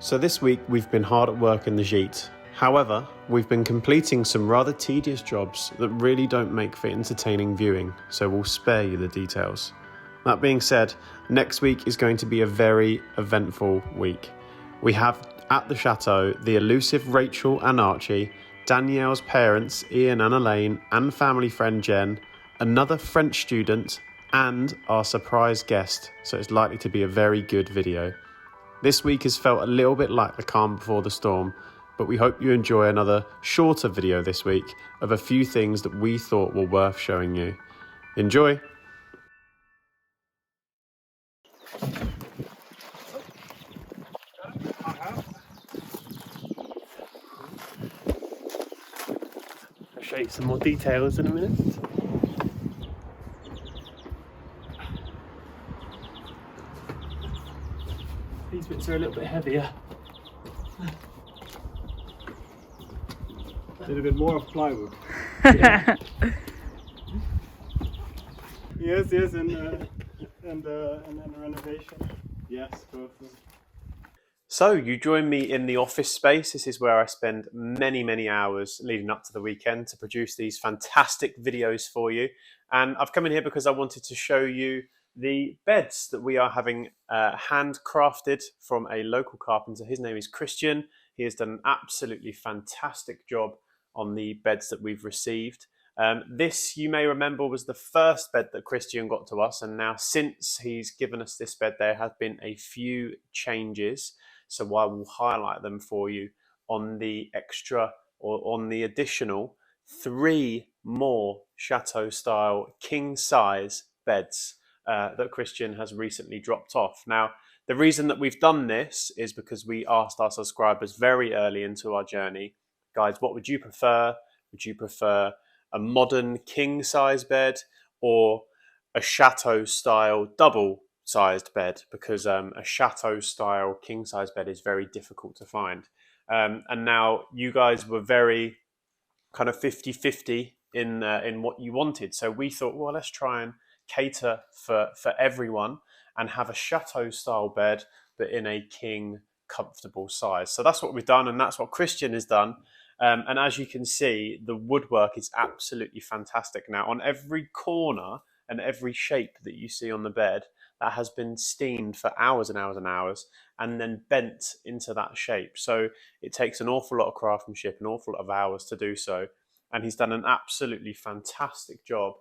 So this week we've been hard at work in the gite. However, we've been completing some rather tedious jobs that really don't make for entertaining viewing, so we'll spare you the details. That being said, next week is going to be a very eventful week. We have at the chateau the elusive Rachel and Archie, Danielle's parents Ian and Elaine, and family friend Jen, another French student, and our surprise guest, so it's likely to be a very good video. This week has felt a little bit like the calm before the storm, but we hope you enjoy another shorter video this week of a few things that we thought were worth showing you. Enjoy! I'll show you some more details in a minute. These bits are a little bit heavier. A little bit more of plywood. Yeah. yes, and renovation. Yes, both. So you join me in the office space. This is where I spend many hours leading up to the weekend to produce these fantastic videos for you. And I've come in here because I wanted to show you the beds that we are having handcrafted from a local carpenter. His name is Christian. He has done an absolutely fantastic job on the beds that we've received. This, you may remember, was the first bed that Christian got to us, and now since he's given us this bed there have been a few changes, so I will highlight them for you on the extra or on the additional 3 more chateau style king size beds that Christian has recently dropped off. Now, the reason that we've done this is because we asked our subscribers very early into our journey, guys, what would you prefer? Would you prefer a modern king size bed or a chateau style double sized bed? Because a chateau style king size bed is very difficult to find. And now you guys were very kind of 50-50 in what you wanted. So we thought, well, let's try and cater for everyone and have a chateau style bed, but in a king comfortable size. So that's what we've done, and that's what Christian has done. And as you can see, the woodwork is absolutely fantastic. Now, on every corner and every shape that you see on the bed, that has been steamed for hours and hours and hours and then bent into that shape. So it takes an awful lot of craftsmanship, an awful lot of hours to do so. And he's done an absolutely fantastic job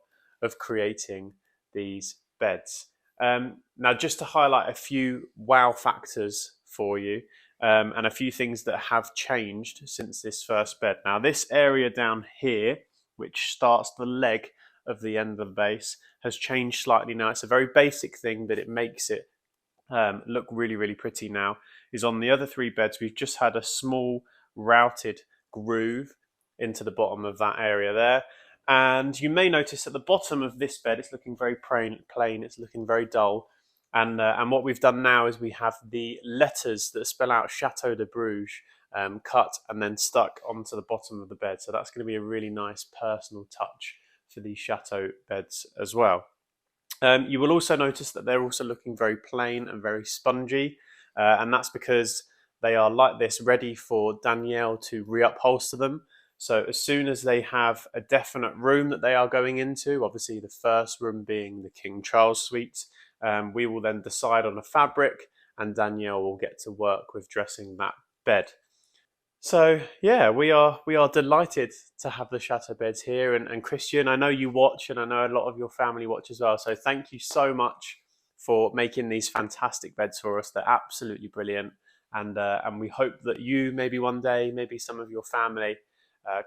of creating these beds. Now, just to highlight a few wow factors for you, and a few things that have changed since this first bed. Now, this area down here, which starts the leg of the end of the base, has changed slightly now. It's a very basic thing, but it makes it look really pretty now. Is on the other 3 beds, we've just had a small routed groove into the bottom of that area there. And you may notice at the bottom of this bed, it's looking very plain, it's looking very dull. And what we've done now is we have the letters that spell out Chateau de Bruges cut and then stuck onto the bottom of the bed. So that's going to be a really nice personal touch for these chateau beds as well. You will also notice that they're also looking very plain and very spongy. And that's because they are like this, ready for Danielle to reupholster them. So as soon as they have a definite room that they are going into, obviously the first room being the King Charles suite, we will then decide on a fabric and Danielle will get to work with dressing that bed. So yeah, we are delighted to have the chateau beds here. And Christian, I know you watch, and I know a lot of your family watch as well. So thank you so much for making these fantastic beds for us. They're absolutely brilliant. And we hope that you, maybe one day, maybe some of your family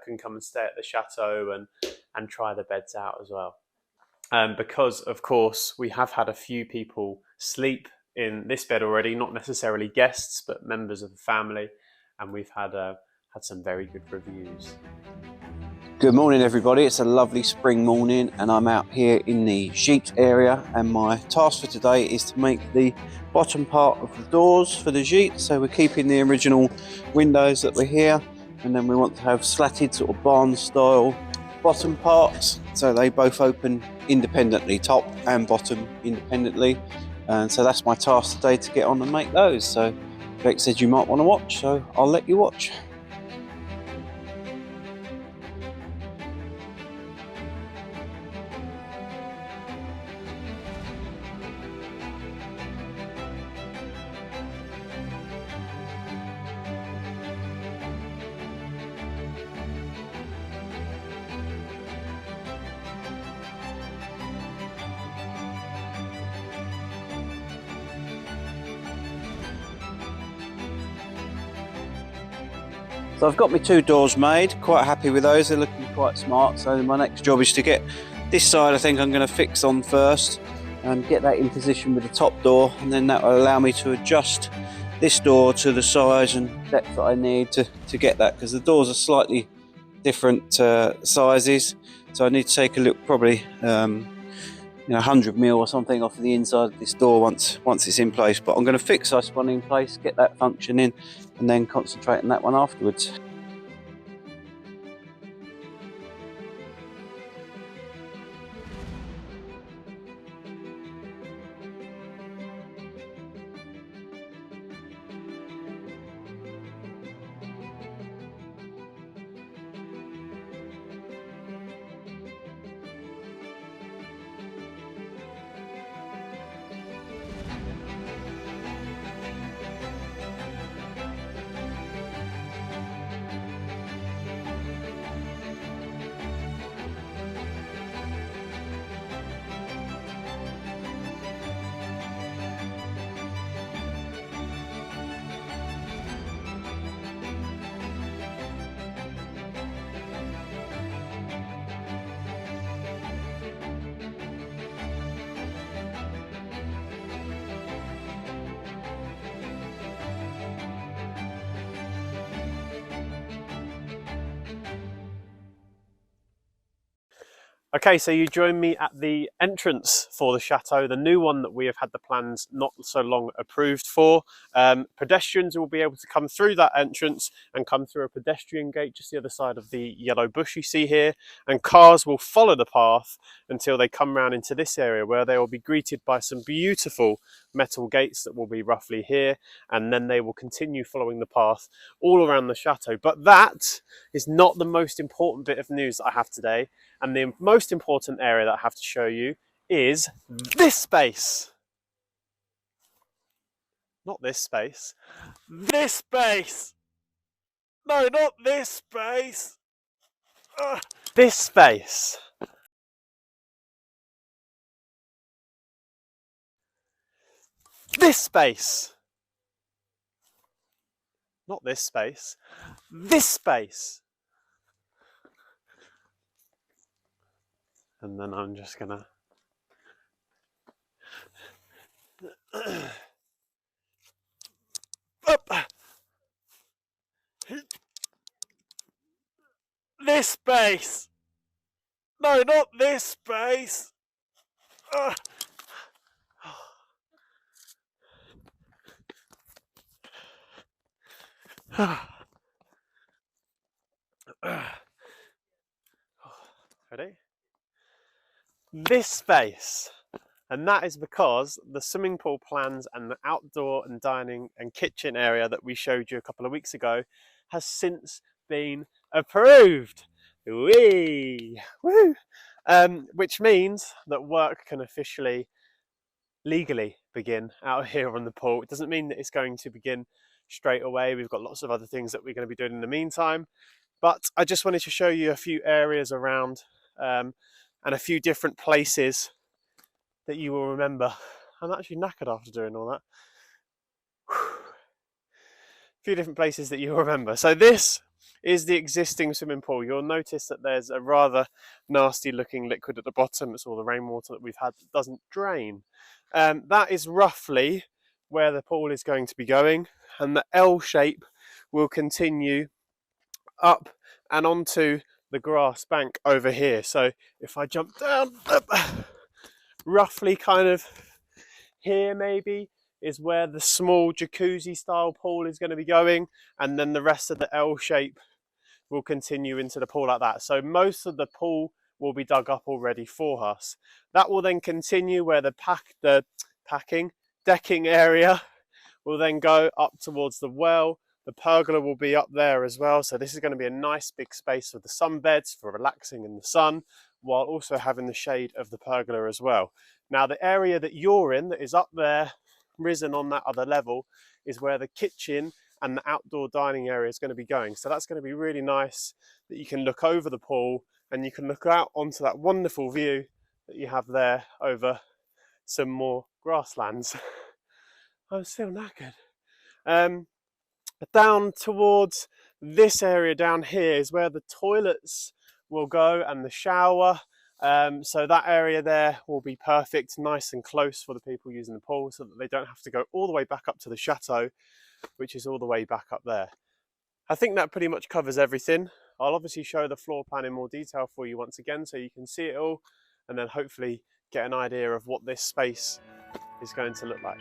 can come and stay at the chateau and try the beds out as well. Because, of course, we have had a few people sleep in this bed already, not necessarily guests, but members of the family, and we've had some very good reviews. Good morning, everybody. It's a lovely spring morning, and I'm out here in the gite area, and my task for today is to make the bottom part of the doors for the gite. So we're keeping the original windows that were here, and then we want to have slatted sort of barn style bottom parts, so they both open independently, top and bottom independently. And so that's my task today, to get on and make those. So Beck said you might want to watch, so I'll let you watch. So I've got my 2 doors made, quite happy with those, they're looking quite smart. So my next job is to get this side, I think I'm going to fix on first and get that in position with the top door, and then that will allow me to adjust this door to the size and depth that I need to get that, because the doors are slightly different sizes, so I need to take a look, probably 100 mil or something off of the inside of this door once it's in place. But I'm going to fix this one in place, get that function in, and then concentrate on that one afterwards. Okay, so you join me at the entrance for the chateau, the new one that we have had the plans not so long approved for. Pedestrians will be able to come through that entrance and come through a pedestrian gate just the other side of the yellow bush you see here, and cars will follow the path until they come round into this area, where they will be greeted by some beautiful metal gates that will be roughly here, and then they will continue following the path all around the chateau. But that is not the most important bit of news that I have today. And the most important area that I have to show you is this space. Not this space. This space! No, not this space! This space. This space. Not this space. This space. And then I'm just gonna up. This space. No, not this space. Ready? This space. And that is because the swimming pool plans and the outdoor and dining and kitchen area that we showed you a couple of weeks ago has since been approved. Whee! Woo! Which means that work can officially, legally begin out here on the pool. It doesn't mean that it's going to begin straight away. We've got lots of other things that we're going to be doing in the meantime. But I just wanted to show you a few areas around and a few different places that you will remember. I'm actually knackered after doing all that. A few different places that you'll remember. So this is the existing swimming pool. You'll notice that there's a rather nasty looking liquid at the bottom. It's all the rainwater that we've had that doesn't drain. That is roughly where the pool is going to be going, and the L shape will continue up and onto the grass bank over here. So if I jump down, roughly kind of here maybe is where the small jacuzzi style pool is going to be going, and then the rest of the L shape will continue into the pool like that. So most of the pool will be dug up already for us. That will then continue where the decking area will then go up towards the well. The pergola will be up there as well. So this is going to be a nice big space for the sunbeds, for relaxing in the sun, while also having the shade of the pergola as well. Now the area that you're in, that is up there, risen on that other level, is where the kitchen and the outdoor dining area is going to be going. So that's going to be really nice, that you can look over the pool and you can look out onto that wonderful view that you have there over some more grasslands. I'm still knackered. Down towards this area down here is where the toilets will go and the shower. So that area there will be perfect, nice and close for the people using the pool, so that they don't have to go all the way back up to the chateau, which is all the way back up there. I think that pretty much covers everything. I'll obviously show the floor plan in more detail for you once again, so you can see it all, and then hopefully get an idea of what this space is going to look like.